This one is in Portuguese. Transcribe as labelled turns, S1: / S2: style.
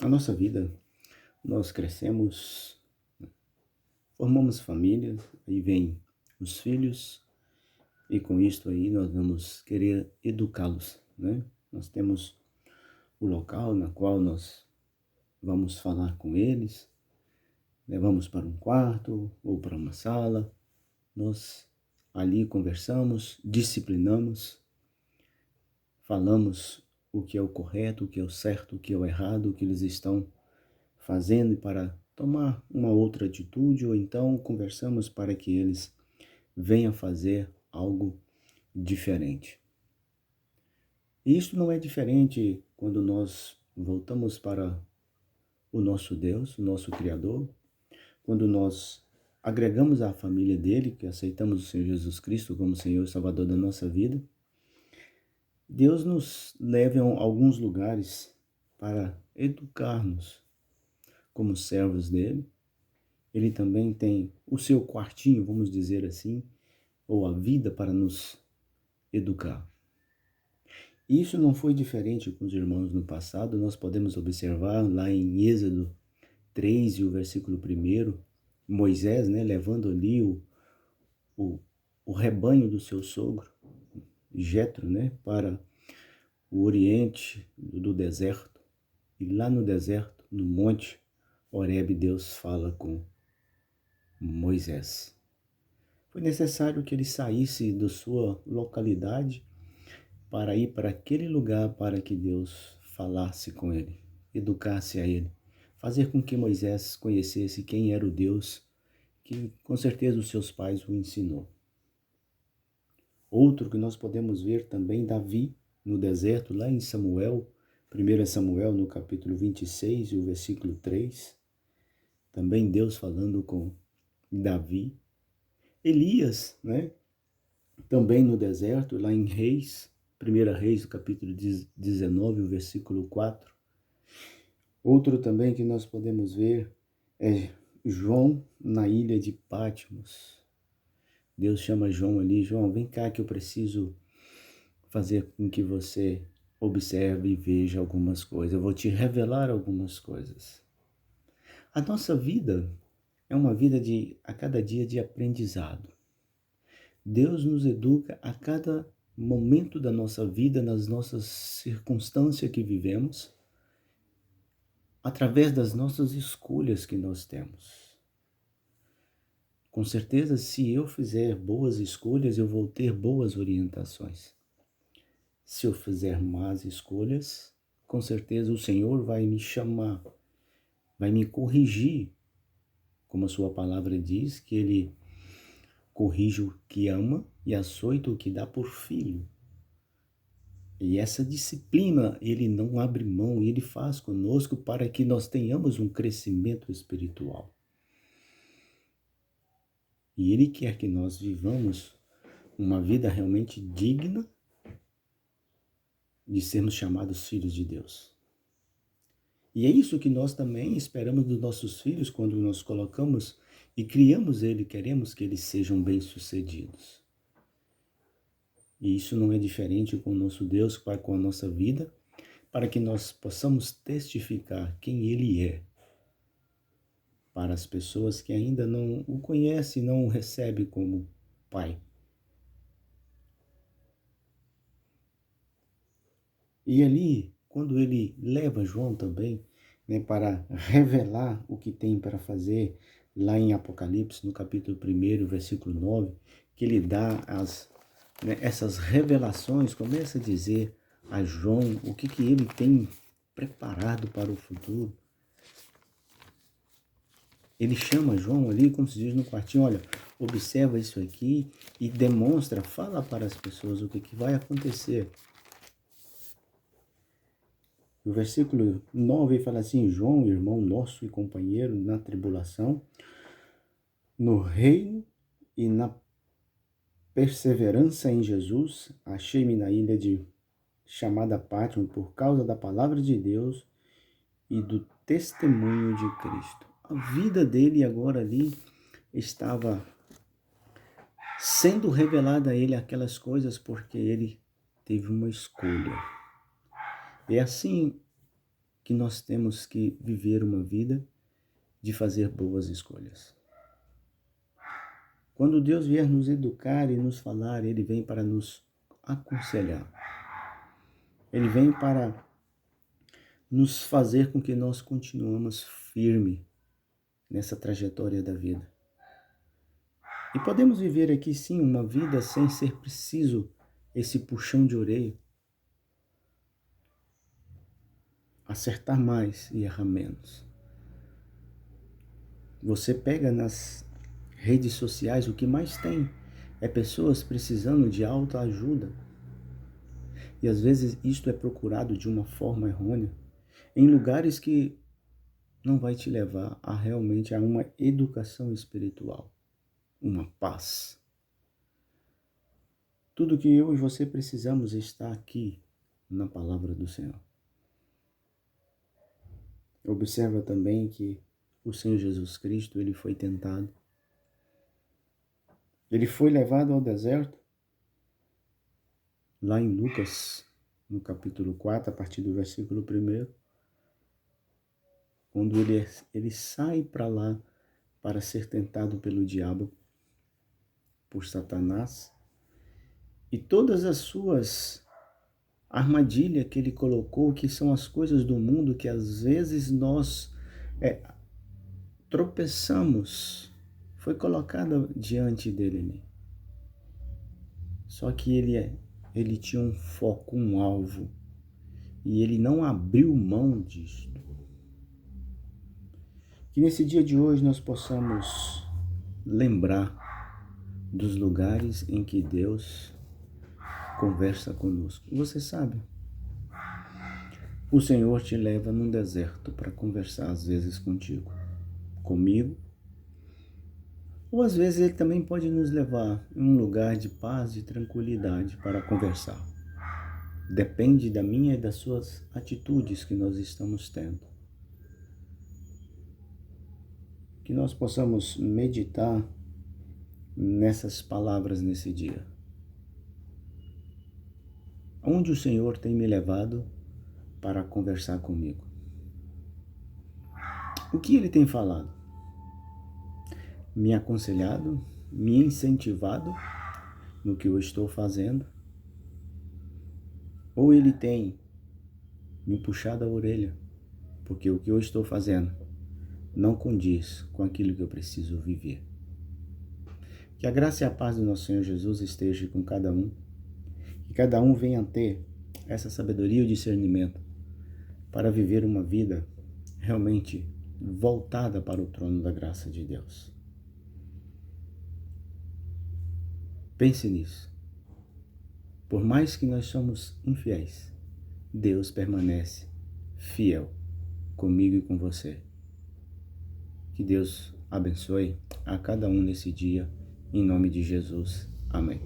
S1: A nossa vida, nós crescemos, formamos família, aí vem os filhos, e com isto aí nós vamos querer educá-los, né? Nós temos o local na qual nós vamos falar com eles, levamos para um quarto ou para uma sala, nós ali conversamos, disciplinamos, falamos o que é o correto, o que é o certo, o que é o errado, o que eles estão fazendo para tomar uma outra atitude, ou então conversamos para que eles venham fazer algo diferente. E isso não é diferente quando nós voltamos para o nosso Deus, o nosso Criador, quando nós agregamos à família dele, que aceitamos o Senhor Jesus Cristo como Senhor e Salvador da nossa vida. Deus nos leva a alguns lugares para educar-nos como servos dele. Ele também tem o seu quartinho, vamos dizer assim, ou a vida para nos educar. Isso não foi diferente com os irmãos no passado. Nós podemos observar lá em Êxodo 3 e o versículo 1, Moisés, levando ali o rebanho do seu sogro, Jetro, para o oriente do deserto. E lá no deserto, no monte Horebe, Deus fala com Moisés. Foi necessário que ele saísse da sua localidade para ir para aquele lugar para que Deus falasse com ele, educasse a ele, fazer com que Moisés conhecesse quem era o Deus que com certeza os seus pais o ensinou. Outro que nós podemos ver também, Davi, no deserto, lá em Samuel, 1 Samuel, no capítulo 26 e o versículo 3, também Deus falando com Davi. Elias, também no deserto, lá em Reis, 1 Reis, no capítulo 19, o versículo 4. Outro também que nós podemos ver é João na ilha de Patmos. Deus chama João ali: João, vem cá que eu preciso fazer com que você observe e veja algumas coisas. Eu vou te revelar algumas coisas. A nossa vida é uma vida a cada dia de aprendizado. Deus nos educa a cada momento da nossa vida, nas nossas circunstâncias que vivemos, através das nossas escolhas que nós temos. Com certeza, se eu fizer boas escolhas, eu vou ter boas orientações. Se eu fizer más escolhas, com certeza o Senhor vai me chamar, vai me corrigir, como a sua palavra diz, que Ele corrige o que ama e açoita o que dá por filho. E essa disciplina Ele não abre mão, e Ele faz conosco para que nós tenhamos um crescimento espiritual. E Ele quer que nós vivamos uma vida realmente digna de sermos chamados filhos de Deus. E é isso que nós também esperamos dos nossos filhos quando nós colocamos e criamos eles, queremos que eles sejam bem-sucedidos. E isso não é diferente com o nosso Deus, Pai, com a nossa vida, para que nós possamos testificar quem Ele é para as pessoas que ainda não o conhecem, não o recebem como Pai. E ali, quando ele leva João também, para revelar o que tem para fazer, lá em Apocalipse, no capítulo 1, versículo 9, que ele dá essas revelações, começa a dizer a João o que ele tem preparado para o futuro. Ele chama João ali, como se diz no quartinho: olha, observa isso aqui e demonstra, fala para as pessoas o que vai acontecer. O versículo 9 fala assim: João, irmão nosso e companheiro na tribulação, no reino e na perseverança em Jesus, achei-me na ilha chamada Patmos por causa da palavra de Deus e do testemunho de Cristo. A vida dele agora ali estava sendo revelada a ele aquelas coisas porque ele teve uma escolha. É assim que nós temos que viver uma vida de fazer boas escolhas. Quando Deus vier nos educar e nos falar, Ele vem para nos aconselhar. Ele vem para nos fazer com que nós continuemos firme nessa trajetória da vida. E podemos viver aqui sim uma vida sem ser preciso esse puxão de orelha. Acertar mais e errar menos. Você pega nas redes sociais, o que mais tem é pessoas precisando de autoajuda. E às vezes isto é procurado de uma forma errônea, em lugares que não vai te levar a realmente a uma educação espiritual, uma paz. Tudo que eu e você precisamos está aqui na palavra do Senhor. Observa também que o Senhor Jesus Cristo, ele foi tentado. Ele foi levado ao deserto, lá em Lucas, no capítulo 4, a partir do versículo 1, quando ele sai para lá para ser tentado pelo diabo, por Satanás, e todas as suas armadilhas que ele colocou, que são as coisas do mundo que às vezes nós tropeçamos, foi colocada diante dele. Só que ele tinha um foco, um alvo, e ele não abriu mão disso. Que nesse dia de hoje nós possamos lembrar dos lugares em que Deus conversa conosco. Você sabe, o Senhor te leva num deserto para conversar às vezes contigo, comigo, ou às vezes Ele também pode nos levar em um lugar de paz e tranquilidade para conversar. Depende da minha e das suas atitudes que nós estamos tendo. Que nós possamos meditar nessas palavras nesse dia. Onde o Senhor tem me levado para conversar comigo? O que Ele tem falado? Me aconselhado? Me incentivado no que eu estou fazendo? Ou Ele tem me puxado a orelha, porque o que eu estou fazendo não condiz com aquilo que eu preciso viver? Que a graça e a paz do nosso Senhor Jesus esteja com cada um, que cada um venha ter essa sabedoria e o discernimento para viver uma vida realmente voltada para o trono da graça de Deus. Pense nisso. Por mais que nós somos infiéis, Deus permanece fiel comigo e com você. Que Deus abençoe a cada um nesse dia, em nome de Jesus. Amém.